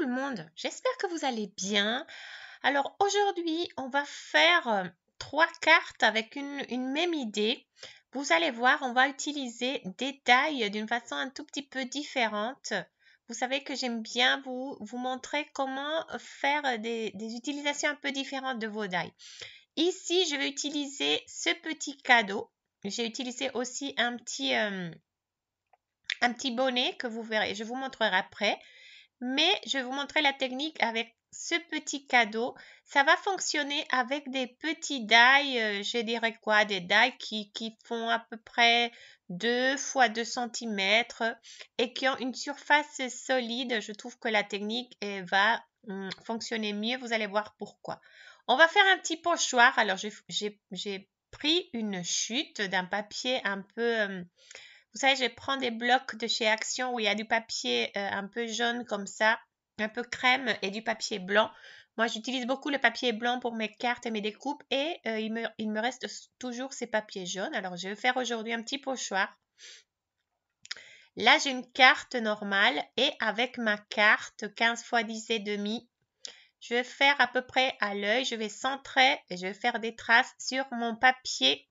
le monde, j'espère que vous allez bien. Alors aujourd'hui, on va faire 3 cartes avec une même idée. Vous allez voir, on va utiliser des die d'une façon un tout petit peu différente. Vous savez que j'aime bien vous montrer comment faire des utilisations un peu différentes de vos die. Ici, je vais utiliser ce petit cadeau. J'ai utilisé aussi un petit bonnet que vous verrez, je vous montrerai après. Mais je vais vous montrer la technique avec ce petit cadeau. Ça va fonctionner avec des petits die, je dirais quoi, des die qui font à peu près 2 fois 2 cm et qui ont une surface solide. Je trouve que la technique va fonctionner mieux. Vous allez voir pourquoi. On va faire un petit pochoir. Alors, j'ai pris une chute d'un papier un peu... vous savez, je prends des blocs de chez Action où il y a du papier un peu jaune comme ça, un peu crème et du papier blanc. Moi, j'utilise beaucoup le papier blanc pour mes cartes et mes découpes et il me reste toujours ces papiers jaunes. Alors, je vais faire aujourd'hui un petit pochoir. Là, j'ai une carte normale et avec ma carte 15 x 10 et demi, je vais faire à peu près à l'œil. Je vais centrer et je vais faire des traces sur mon papier.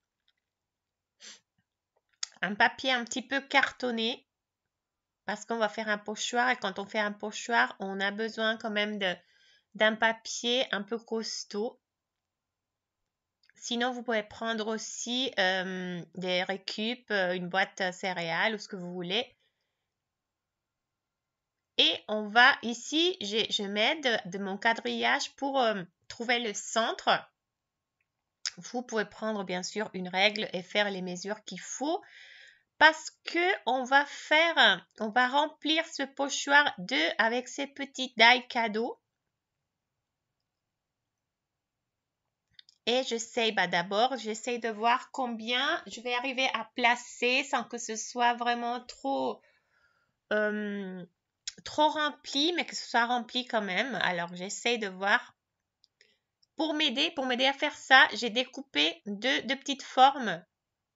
Un papier un petit peu cartonné. Parce qu'on va faire un pochoir et quand on fait un pochoir, on a besoin quand même d'un papier un peu costaud. Sinon, vous pouvez prendre aussi des récup, une boîte céréales ou ce que vous voulez. Et on va ici, je m'aide de mon quadrillage pour trouver le centre. Vous pouvez prendre bien sûr une règle et faire les mesures qu'il faut. Parce que on va remplir ce pochoir avec ces petits die cadeaux. Et j'essaye, d'abord, j'essaye de voir combien je vais arriver à placer sans que ce soit vraiment trop rempli, mais que ce soit rempli quand même. Alors, j'essaye de voir. Pour m'aider à faire ça, j'ai découpé deux petites formes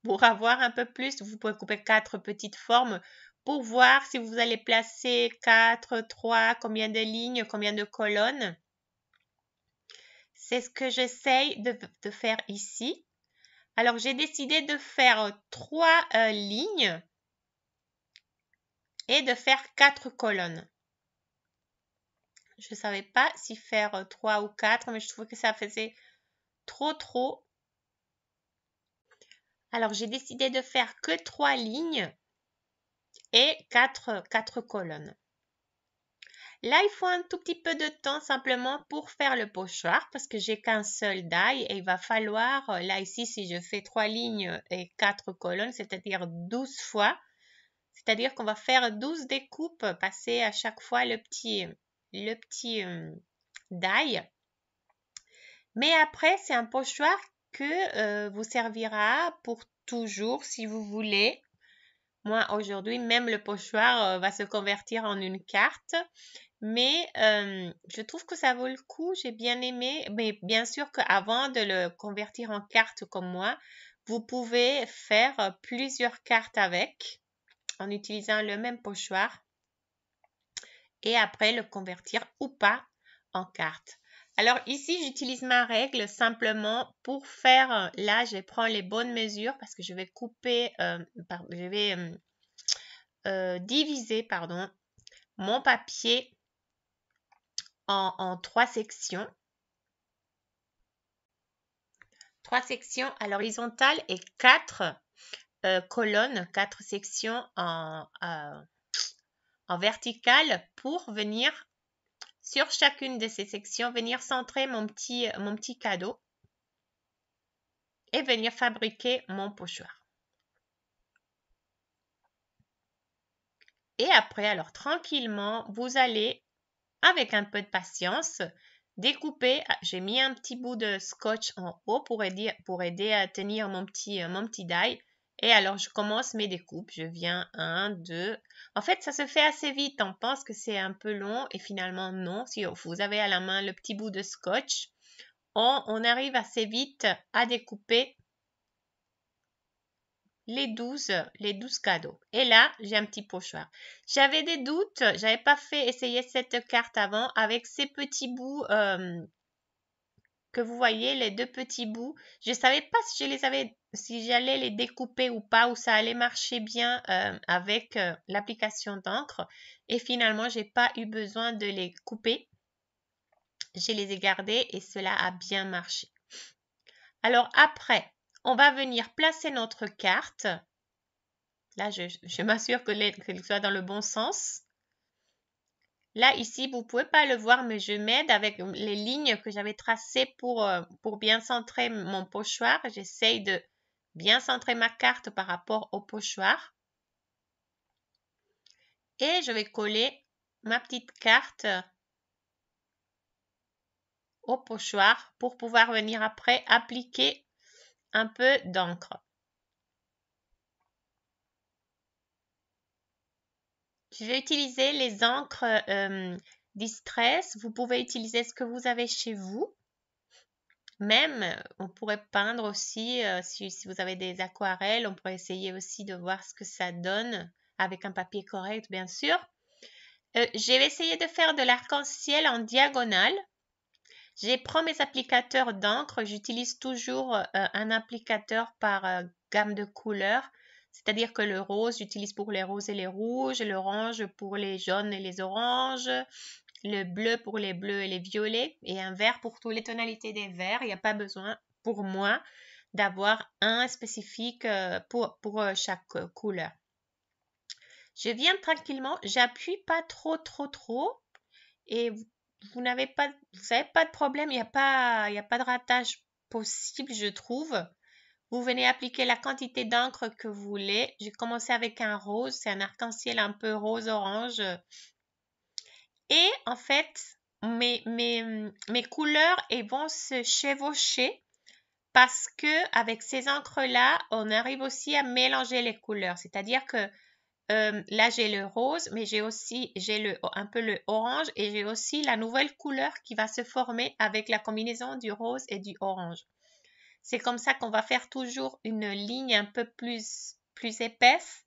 pour avoir un peu plus. Vous pouvez couper 4 petites formes pour voir si vous allez placer 4, 3, combien de lignes, combien de colonnes. C'est ce que j'essaye de faire ici. Alors, j'ai décidé de faire 3 lignes et de faire 4 colonnes. Je ne savais pas si faire 3 ou 4, mais je trouvais que ça faisait trop. Alors, j'ai décidé de faire que 3 lignes et 4 colonnes. Là, il faut un tout petit peu de temps simplement pour faire le pochoir parce que j'ai qu'un seul die et il va falloir, là ici, si je fais 3 lignes et 4 colonnes, c'est-à-dire 12 fois, c'est-à-dire qu'on va faire 12 découpes, passer à chaque fois le petit die. Mais après, c'est un pochoir que vous servira pour toujours si vous voulez. Moi, aujourd'hui, même le pochoir va se convertir en une carte. Mais je trouve que ça vaut le coup. J'ai bien aimé. Mais bien sûr qu'avant de le convertir en carte comme moi, vous pouvez faire plusieurs cartes avec en utilisant le même pochoir et après le convertir ou pas en carte. Alors ici, j'utilise ma règle simplement pour faire, là, je prends les bonnes mesures parce que je vais couper, je vais diviser, mon papier en 3 sections. 3 sections à l'horizontale et 4 colonnes, 4 sections en verticale pour venir sur chacune de ces sections, venir centrer mon petit cadeau et venir fabriquer mon pochoir. Et après, alors tranquillement, vous allez, avec un peu de patience, découper. J'ai mis un petit bout de scotch en haut pour aider à tenir mon petit die. Et alors, je commence mes découpes. Je viens 1, 2. En fait, ça se fait assez vite. On pense que c'est un peu long et finalement, non. Si vous avez à la main le petit bout de scotch, on arrive assez vite à découper les 12 cadeaux. Et là, j'ai un petit pochoir. J'avais des doutes, j'avais pas essayer cette carte avant avec ces petits bouts que vous voyez, les deux petits bouts. Je savais pas si j'allais les découper ou pas, ou ça allait marcher bien avec l'application d'encre. Et finalement, j'ai pas eu besoin de les couper. Je les ai gardés et cela a bien marché. Alors après, on va venir placer notre carte. Là, je m'assure qu'elle soit dans le bon sens. Là, ici, vous ne pouvez pas le voir, mais je m'aide avec les lignes que j'avais tracées pour bien centrer mon pochoir. J'essaye de bien centrer ma carte par rapport au pochoir. Et je vais coller ma petite carte au pochoir pour pouvoir venir après appliquer un peu d'encre. Je vais utiliser les encres Distress. Vous pouvez utiliser ce que vous avez chez vous. Même, on pourrait peindre aussi, si vous avez des aquarelles, on pourrait essayer aussi de voir ce que ça donne avec un papier correct, bien sûr. J'ai essayé de faire de l'arc-en-ciel en diagonale. Je prends mes applicateurs d'encre. J'utilise toujours un applicateur par gamme de couleurs. C'est-à-dire que le rose, j'utilise pour les roses et les rouges, l'orange pour les jaunes et les oranges, le bleu pour les bleus et les violets et un vert pour toutes les tonalités des verts. Il n'y a pas besoin pour moi d'avoir un spécifique pour chaque couleur. Je viens tranquillement, j'appuie pas trop et vous n'avez pas de problème, il n'y a pas de ratage possible, je trouve. Vous venez appliquer la quantité d'encre que vous voulez. J'ai commencé avec un rose, c'est un arc-en-ciel un peu rose-orange. Et en fait, mes couleurs vont se chevaucher parce que avec ces encres-là, on arrive aussi à mélanger les couleurs. C'est-à-dire que là, j'ai le rose, mais j'ai un peu le orange et j'ai aussi la nouvelle couleur qui va se former avec la combinaison du rose et du orange. C'est comme ça qu'on va faire toujours une ligne un peu plus épaisse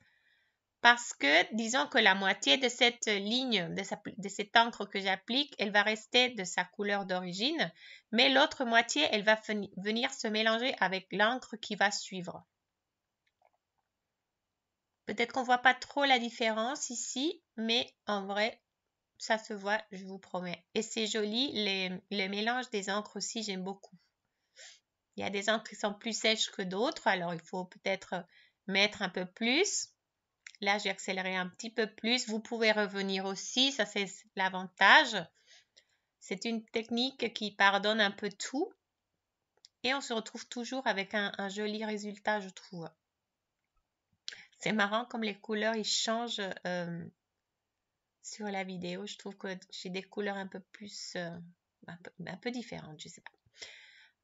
parce que disons que la moitié de cette ligne, de cette encre que j'applique, elle va rester de sa couleur d'origine, mais l'autre moitié, elle va venir se mélanger avec l'encre qui va suivre. Peut-être qu'on ne voit pas trop la différence ici, mais en vrai, ça se voit, je vous promets. Et c'est joli, le mélange des encres aussi, j'aime beaucoup. Il y a des encres qui sont plus sèches que d'autres, alors il faut peut-être mettre un peu plus. Là, j'ai accéléré un petit peu plus. Vous pouvez revenir aussi, ça c'est l'avantage. C'est une technique qui pardonne un peu tout. Et on se retrouve toujours avec un joli résultat, je trouve. C'est marrant comme les couleurs, ils changent sur la vidéo. Je trouve que j'ai des couleurs un peu plus, un peu différentes, je sais pas.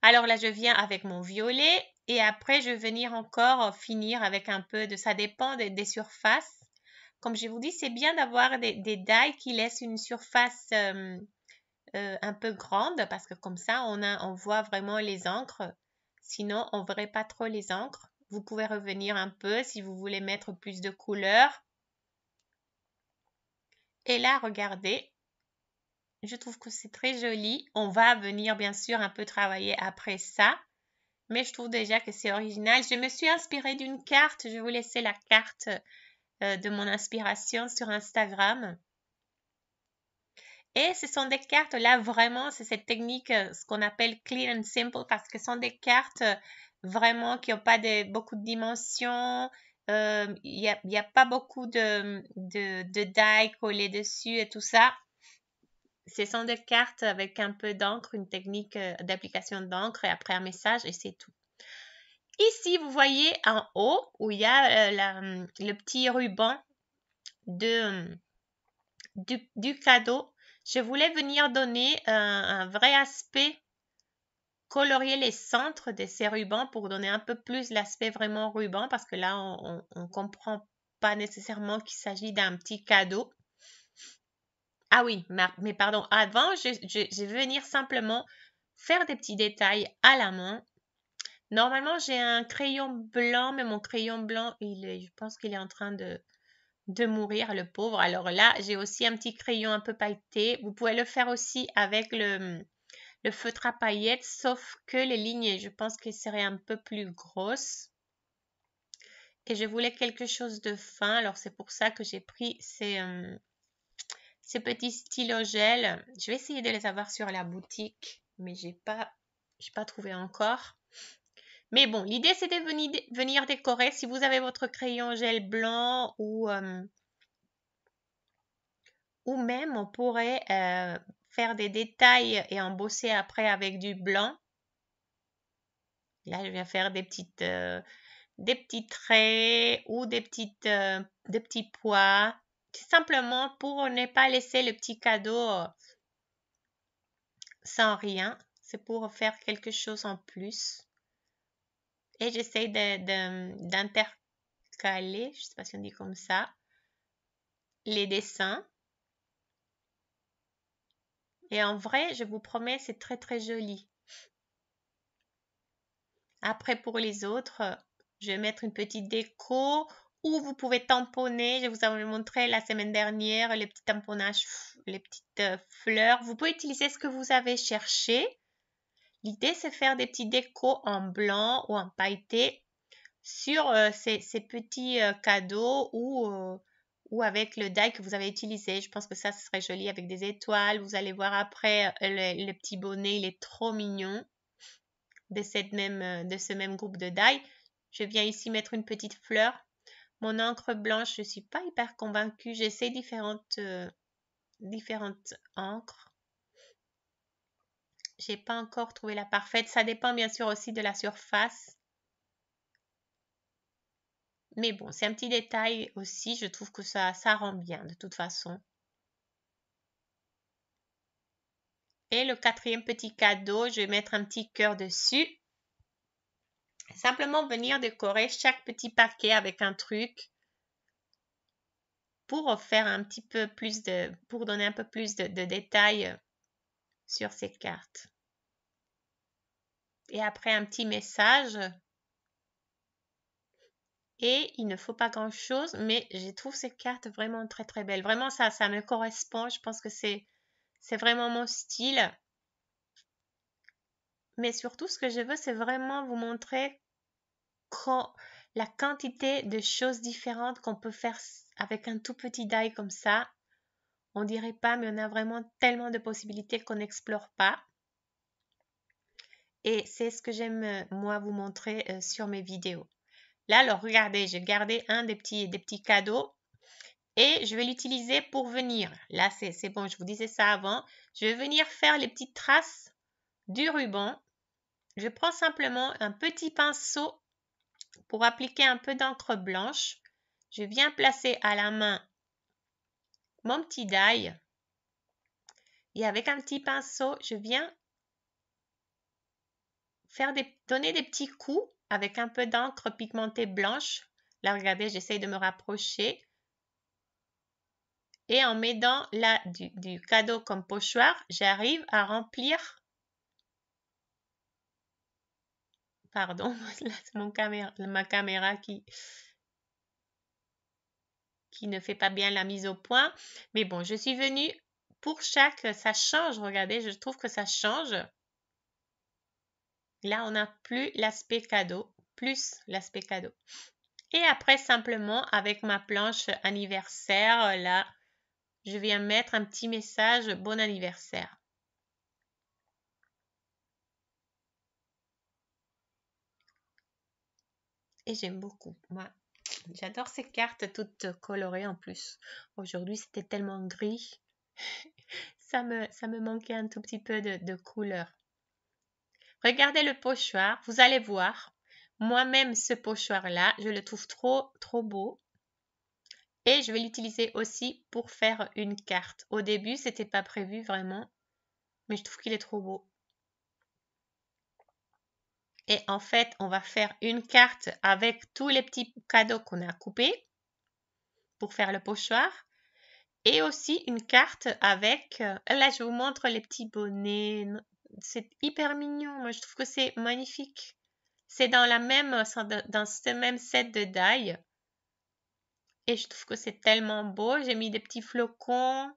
Alors là, je viens avec mon violet et après, je vais venir encore finir avec un peu ça dépend des surfaces. Comme je vous dis, c'est bien d'avoir des die qui laissent une surface un peu grande parce que comme ça, on voit vraiment les encres. Sinon, on ne verrait pas trop les encres. Vous pouvez revenir un peu si vous voulez mettre plus de couleurs. Et là, regardez, je trouve que c'est très joli. On va venir bien sûr un peu travailler après ça. Mais je trouve déjà que c'est original. Je me suis inspirée d'une carte. Je vais vous laisser la carte de mon inspiration sur Instagram. Et ce sont des cartes, là vraiment, c'est cette technique, ce qu'on appelle clean and simple, parce que ce sont des cartes vraiment qui n'ont pas beaucoup de dimensions. Il n'y a pas beaucoup de die collés dessus et tout ça. Ce sont des cartes avec un peu d'encre, une technique d'application d'encre et après un message et c'est tout. Ici, vous voyez en haut où il y a le petit ruban du cadeau. Je voulais venir donner un vrai aspect, colorier les centres de ces rubans pour donner un peu plus l'aspect vraiment ruban parce que là, on ne comprend pas nécessairement qu'il s'agit d'un petit cadeau. Ah oui, mais pardon, avant, je vais venir simplement faire des petits détails à la main. Normalement, j'ai un crayon blanc, mais mon crayon blanc, je pense qu'il est en train de mourir, le pauvre. Alors là, j'ai aussi un petit crayon un peu pailleté. Vous pouvez le faire aussi avec le feutre à paillettes, sauf que les lignes, je pense qu'elles seraient un peu plus grosses. Et je voulais quelque chose de fin, alors c'est pour ça que j'ai pris ces petits stylos gel. Je vais essayer de les avoir sur la boutique, mais j'ai pas trouvé encore. Mais bon, l'idée c'était de venir décorer. Si vous avez votre crayon gel blanc ou même on pourrait faire des détails et embosser après avec du blanc. Là, je viens faire des petits traits ou des petits pois. C'est simplement pour ne pas laisser le petit cadeau sans rien. C'est pour faire quelque chose en plus. Et j'essaie d'intercaler, je ne sais pas si on dit comme ça, les dessins. Et en vrai, je vous promets, c'est très très joli. Après, pour les autres, je vais mettre une petite déco ou vous pouvez tamponner. Je vous avais montré la semaine dernière les petits tamponnages, les petites fleurs. Vous pouvez utiliser ce que vous avez cherché. L'idée, c'est faire des petits décos en blanc ou en pailleté sur ces petits cadeaux ou avec le die que vous avez utilisé. Je pense que ça serait joli avec des étoiles. Vous allez voir après le petit bonnet, il est trop mignon de ce même groupe de die. Je viens ici mettre une petite fleur. Mon encre blanche, je ne suis pas hyper convaincue. J'essaie différentes encres. J'ai pas encore trouvé la parfaite. Ça dépend bien sûr aussi de la surface. Mais bon, c'est un petit détail aussi. Je trouve que ça rend bien de toute façon. Et le quatrième petit cadeau, je vais mettre un petit cœur dessus. Simplement venir décorer chaque petit paquet avec un truc pour faire un petit peu plus pour donner un peu plus de détails sur ces cartes. Et après un petit message. Et il ne faut pas grand chose, mais je trouve ces cartes vraiment très très belles. Vraiment ça me correspond. Je pense que c'est vraiment mon style. Mais surtout ce que je veux, c'est vraiment vous montrer la quantité de choses différentes qu'on peut faire avec un tout petit die comme ça. On dirait pas, mais on a vraiment tellement de possibilités qu'on n'explore pas. Et c'est ce que j'aime, moi, vous montrer sur mes vidéos. Là, alors, regardez, j'ai gardé un des petits cadeaux et je vais l'utiliser pour venir. Là, c'est bon, je vous disais ça avant. Je vais venir faire les petites traces du ruban. Je prends simplement un petit pinceau pour appliquer un peu d'encre blanche. Je viens placer à la main mon petit die et avec un petit pinceau, je viens donner des petits coups avec un peu d'encre pigmentée blanche. Là, regardez, j'essaye de me rapprocher. Et en m'aidant là du cadeau comme pochoir, j'arrive à remplir. Pardon, là c'est ma caméra qui ne fait pas bien la mise au point. Mais bon, je suis venue pour chaque, ça change, regardez, je trouve que ça change. Là, on n'a plus l'aspect cadeau, plus l'aspect cadeau. Et après, simplement, avec ma planche anniversaire, là, je viens mettre un petit message « Bon anniversaire ». Et j'aime beaucoup. Moi, j'adore ces cartes toutes colorées en plus. Aujourd'hui, c'était tellement gris. Ça me manquait un tout petit peu de couleur. Regardez le pochoir, vous allez voir. Moi-même, ce pochoir-là, je le trouve trop, trop beau. Et je vais l'utiliser aussi pour faire une carte. Au début, c'était pas prévu vraiment, mais je trouve qu'il est trop beau. Et en fait, on va faire une carte avec tous les petits cadeaux qu'on a coupés pour faire le pochoir. Et aussi une carte avec, là je vous montre les petits bonnets. C'est hyper mignon, moi je trouve que c'est magnifique. C'est dans dans ce même set de die. Et je trouve que c'est tellement beau. J'ai mis des petits flocons.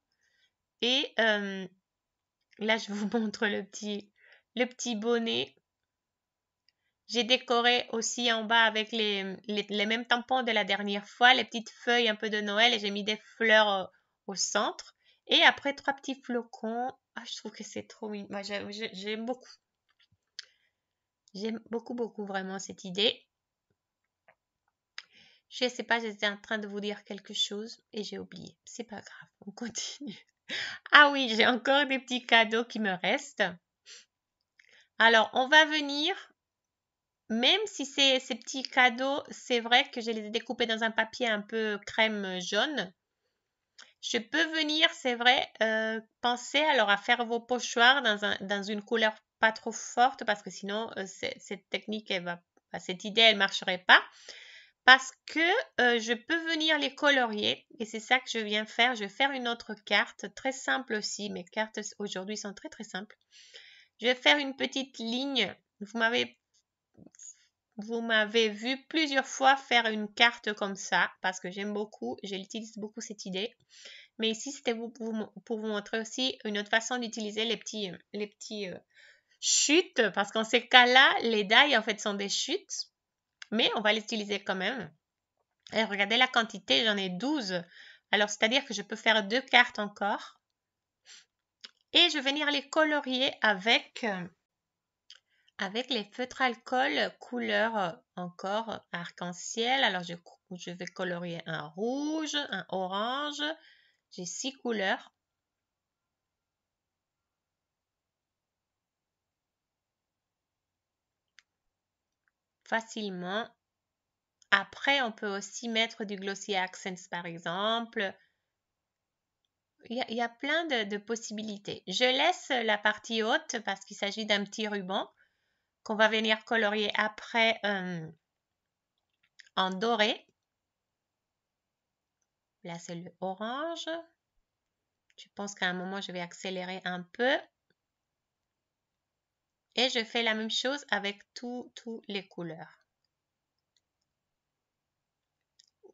Et là, je vous montre le petit bonnet. J'ai décoré aussi en bas avec les mêmes tampons de la dernière fois, les petites feuilles un peu de Noël et j'ai mis des fleurs au centre. Et après, 3 petits flocons. Ah, je trouve que c'est trop mignon. Moi, j'aime beaucoup. J'aime beaucoup, beaucoup vraiment cette idée. Je ne sais pas, j'étais en train de vous dire quelque chose et j'ai oublié. C'est pas grave, on continue. Ah oui, j'ai encore des petits cadeaux qui me restent. Alors, on va venir, même si ces petits cadeaux, c'est vrai que je les ai découpés dans un papier un peu crème jaune. Je peux venir, c'est vrai, penser alors à faire vos pochoirs dans une couleur pas trop forte parce que sinon, cette technique, cette idée, elle ne marcherait pas. Parce que je peux venir les colorier et c'est ça que je viens faire. Je vais faire une autre carte, très simple aussi. Mes cartes aujourd'hui sont très très simples. Je vais faire une petite ligne. Vous m'avez vu plusieurs fois faire une carte comme ça parce que j'aime beaucoup, j'utilise beaucoup cette idée. Mais ici, c'était pour vous montrer aussi une autre façon d'utiliser les petits chutes parce qu'en ces cas-là, les die en fait sont des chutes, mais on va les utiliser quand même. Et regardez la quantité, j'en ai 12. Alors, c'est-à-dire que je peux faire 2 cartes encore. Et je vais venir les colorier avec les feutres alcool couleur encore arc-en-ciel. Alors, je vais colorier un rouge, un orange. J'ai 6 couleurs. Facilement. Après, on peut aussi mettre du Glossy Accents, par exemple. Il y a plein de possibilités. Je laisse la partie haute parce qu'il s'agit d'un petit ruban qu'on va venir colorier après en doré. Là, c'est le orange. Je pense qu'à un moment, je vais accélérer un peu. Et je fais la même chose avec toutes les couleurs.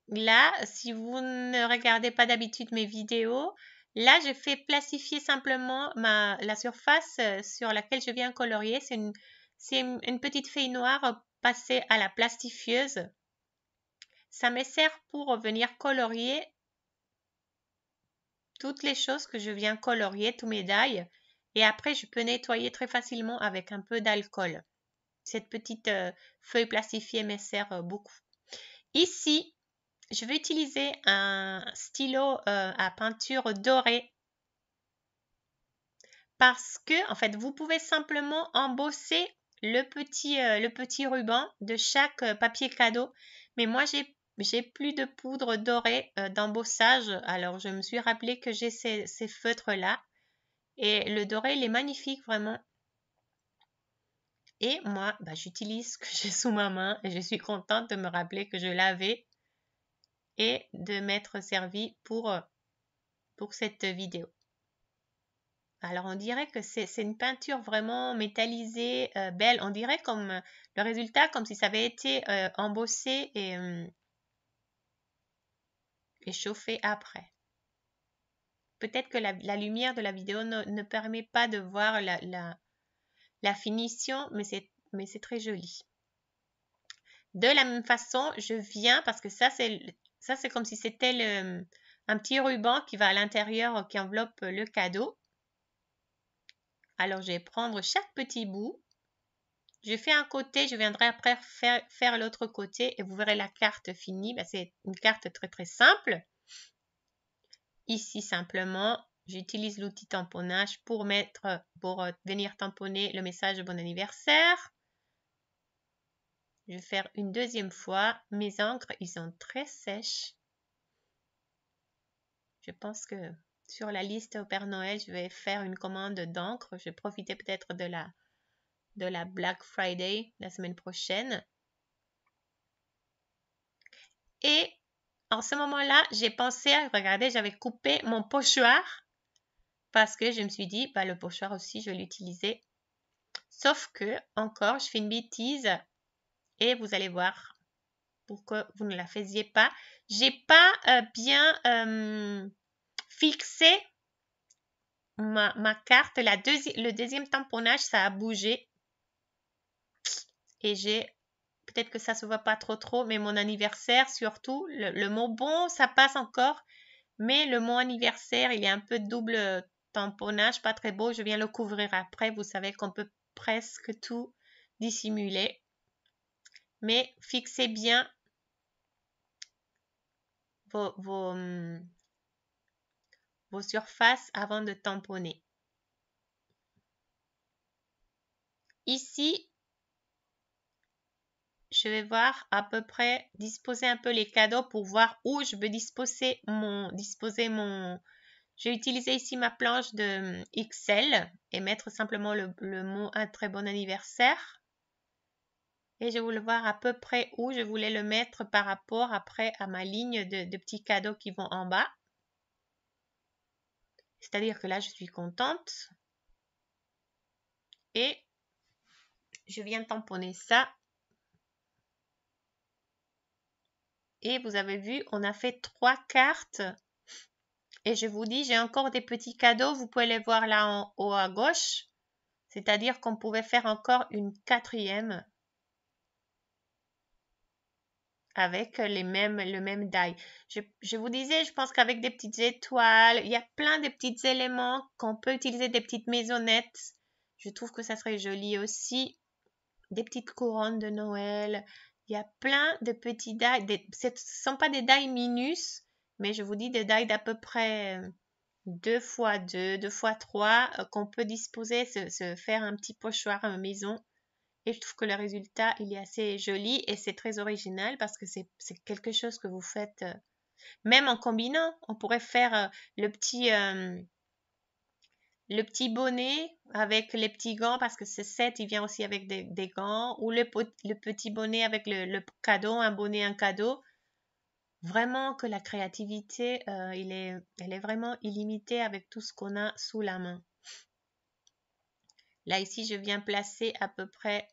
Là, si vous ne regardez pas d'habitude mes vidéos, là, je fais plastifier simplement la surface sur laquelle je viens colorier. C'est une petite feuille noire passée à la plastifieuse. Ça me sert pour venir colorier toutes les choses que je viens colorier, tous mes die. Et après, je peux nettoyer très facilement avec un peu d'alcool. Cette petite feuille plastifiée me sert beaucoup. Ici, je vais utiliser un stylo à peinture dorée parce que, en fait, vous pouvez simplement embosser le petit ruban de chaque papier cadeau. Mais moi, j'ai plus de poudre dorée d'embossage. Alors, je me suis rappelé que j'ai ces feutres-là. Et le doré, il est magnifique, vraiment. Et moi, j'utilise ce que j'ai sous ma main et je suis contente de me rappeler que je l'avais et de m'être servi pour cette vidéo. Alors, on dirait que c'est une peinture vraiment métallisée, belle. On dirait comme le résultat, comme si ça avait été embossé et chauffé après. Peut-être que la lumière de la vidéo ne permet pas de voir la finition, mais c'est très joli. De la même façon, je viens, parce que ça c'est comme si c'était un petit ruban qui va à l'intérieur, qui enveloppe le cadeau. Alors, je vais prendre chaque petit bout. Je fais un côté, je viendrai après faire l'autre côté et vous verrez la carte finie. C'est une carte très très simple. Ici, simplement, j'utilise l'outil tamponnage pour venir tamponner le message de bon anniversaire. Je vais faire une deuxième fois. Mes encres, ils sont très sèches. Je pense que sur la liste au Père Noël, je vais faire une commande d'encre. Je vais profiter peut-être de la Black Friday la semaine prochaine. Et en ce moment-là, j'ai pensé à regarder, j'avais coupé mon pochoir parce que je me suis dit, le pochoir aussi, je vais l'utiliser. Sauf que, encore, je fais une bêtise. et vous allez voir pour que vous ne la faisiez pas. J'ai pas bien fixé ma carte. Le deuxième tamponnage, ça a bougé. Et peut-être que ça se voit pas trop, mais mon anniversaire surtout, le mot bon, ça passe encore. Mais le mot anniversaire, il est un peu double tamponnage, pas très beau. Je viens le couvrir après. Vous savez qu'on peut presque tout dissimuler. Mais fixez bien vos surfaces avant de tamponner. Ici, je vais voir à peu près, disposer un peu les cadeaux pour voir où je veux disposer mon... Je vais utiliser ici ma planche de XL et mettre simplement le mot un très bon anniversaire. Et je voulais voir à peu près où je voulais le mettre par rapport après à ma ligne de petits cadeaux qui vont en bas. C'est-à-dire que là, je suis contente. Et je viens tamponner ça. Et vous avez vu, on a fait 3 cartes. Et je vous dis, j'ai encore des petits cadeaux. Vous pouvez les voir là en haut à gauche. C'est-à-dire qu'on pouvait faire encore une 4e avec le même die. Je vous disais, je pense qu'avec des petites étoiles, il y a plein de petits éléments qu'on peut utiliser, des petites maisonnettes. Je trouve que ça serait joli aussi. Des petites couronnes de Noël. Il y a plein de petits die. Ce ne sont pas des die minus, mais je vous dis des die d'à peu près 2 x 2, 2 x 3 qu'on peut disposer, se faire un petit pochoir à la maison. Et je trouve que le résultat, il est assez joli et c'est très original parce que c'est quelque chose que vous faites même en combinant. On pourrait faire le petit bonnet avec les petits gants parce que ce set, il vient aussi avec des gants ou le petit bonnet avec le cadeau, un bonnet, un cadeau. Vraiment que la créativité, elle est vraiment illimitée avec tout ce qu'on a sous la main. Là, ici, je viens placer à peu près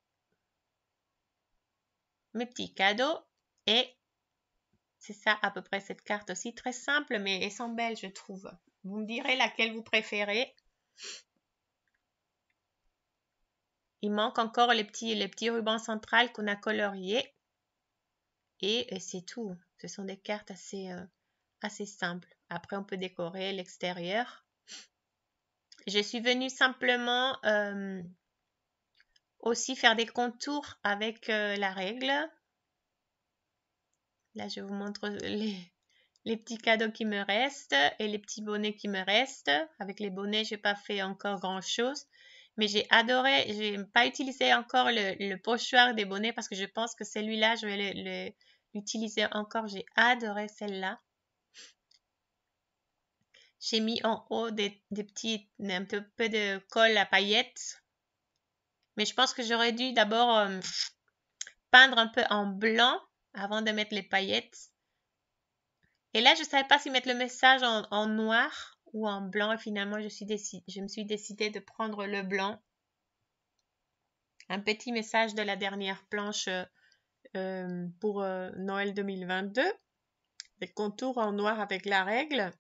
mes petits cadeaux et c'est ça à peu près cette carte aussi. Très simple, mais elles sont belles, je trouve. Vous me direz laquelle vous préférez. Il manque encore les petits rubans centrales qu'on a coloriés. Et c'est tout. Ce sont des cartes assez simples. Après, on peut décorer l'extérieur. Je suis venue simplement aussi faire des contours avec la règle. Là, je vous montre les petits cadeaux qui me restent et les petits bonnets qui me restent. Avec les bonnets, je n'ai pas fait encore grand-chose. Mais j'ai adoré, je n'ai pas utilisé encore le pochoir des bonnets parce que je pense que celui-là, je vais l'utiliser encore. J'ai adoré celle-là. J'ai mis en haut un peu de colle à paillettes. Mais je pense que j'aurais dû d'abord peindre un peu en blanc avant de mettre les paillettes. Et là, je ne savais pas si mettre le message en noir ou en blanc. Et finalement, je me suis décidée de prendre le blanc. Un petit message de la dernière planche pour Noël 2022. Des contours en noir avec la règle.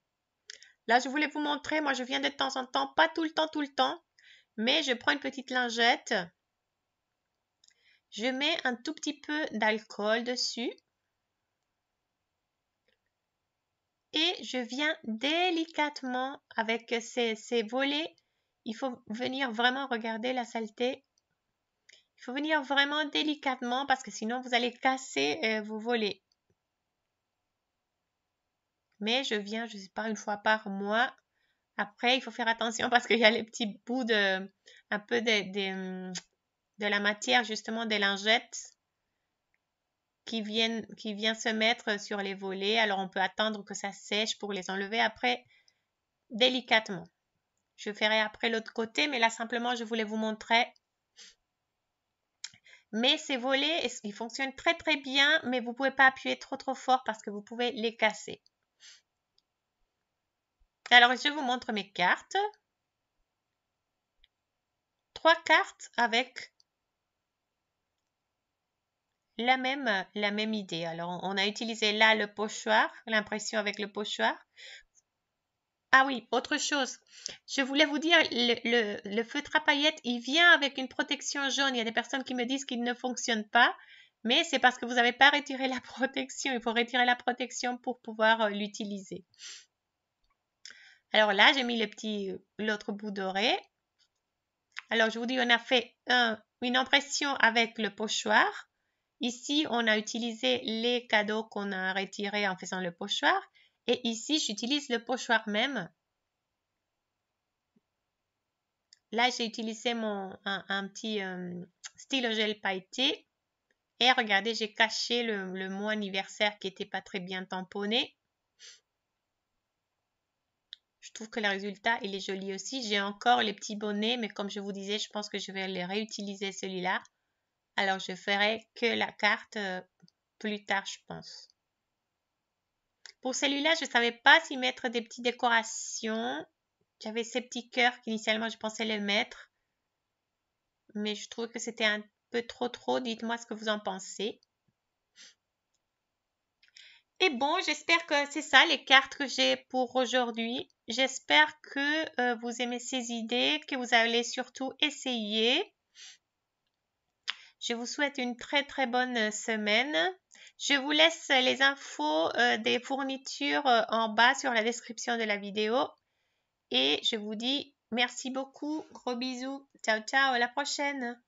Là, je voulais vous montrer. Moi, je viens de temps en temps, pas tout le temps. Mais je prends une petite lingette. Je mets un tout petit peu d'alcool dessus. Et je viens délicatement avec ces volets. Il faut venir vraiment regarder la saleté. Il faut venir vraiment délicatement parce que sinon vous allez casser vos volets. Mais je viens, je ne sais pas, une fois par mois. Après, il faut faire attention parce qu'il y a les petits bouts un peu de la matière, justement des lingettes qui vient se mettre sur les volets. Alors, on peut attendre que ça sèche pour les enlever après délicatement. Je ferai après l'autre côté, mais là, simplement, je voulais vous montrer. Mais ces volets, ils fonctionnent très, très bien, mais vous ne pouvez pas appuyer trop fort parce que vous pouvez les casser. Alors, je vous montre mes cartes. 3 cartes avec la même idée. Alors, on a utilisé là le pochoir, l'impression avec le pochoir. Ah oui, autre chose. Je voulais vous dire, le feutre à paillettes, il vient avec une protection jaune. Il y a des personnes qui me disent qu'il ne fonctionne pas, mais c'est parce que vous n'avez pas retiré la protection. Il faut retirer la protection pour pouvoir l'utiliser. Alors là, j'ai mis l'autre bout doré. Alors, je vous dis, on a fait une impression avec le pochoir. Ici, on a utilisé les cadeaux qu'on a retirés en faisant le pochoir. Et ici, j'utilise le pochoir même. Là, j'ai utilisé un petit stylo gel pailleté. Et regardez, j'ai caché le mot anniversaire qui n'était pas très bien tamponné. Je trouve que le résultat, il est joli aussi. J'ai encore les petits bonnets, mais comme je vous disais, je pense que je vais les réutiliser celui-là. Alors, je ferai que la carte plus tard, je pense. Pour celui-là, je ne savais pas s'y mettre des petites décorations. J'avais ces petits cœurs qu'initialement, je pensais les mettre. Mais je trouve que c'était un peu trop. Dites-moi ce que vous en pensez. Et bon, j'espère que c'est ça les cartes que j'ai pour aujourd'hui. J'espère que vous aimez ces idées, que vous allez surtout essayer. Je vous souhaite une très bonne semaine. Je vous laisse les infos des fournitures en bas sur la description de la vidéo. Et je vous dis merci beaucoup. Gros bisous. Ciao, ciao. À la prochaine.